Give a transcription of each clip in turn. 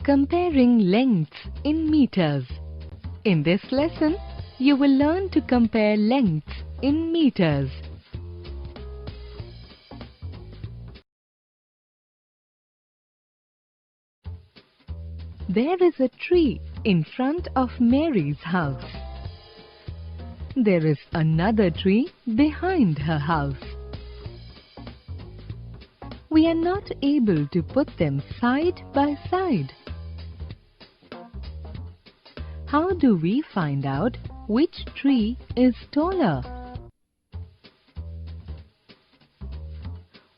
Comparing lengths in meters. In this lesson, you will learn to compare lengths in meters. There is a tree in front of Mary's house. There is another tree behind her house. We are not able to put them side by side. How do we find out which tree is taller?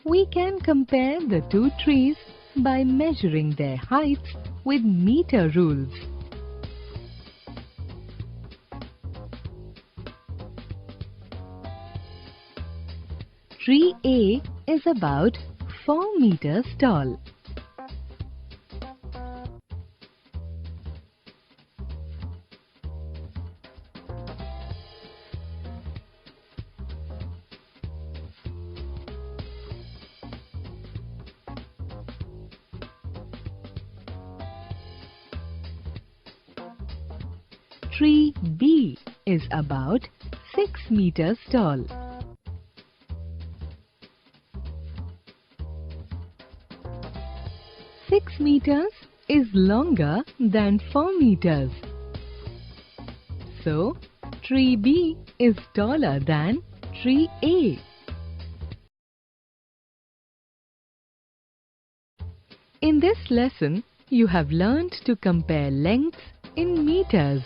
We can compare the two trees by measuring their heights with meter rules. Tree A is about 4 meters tall. Tree B is about 6 meters tall. Six meters is longer than 4 meters. So, tree B is taller than tree A. In this lesson, you have learned to compare lengths in meters.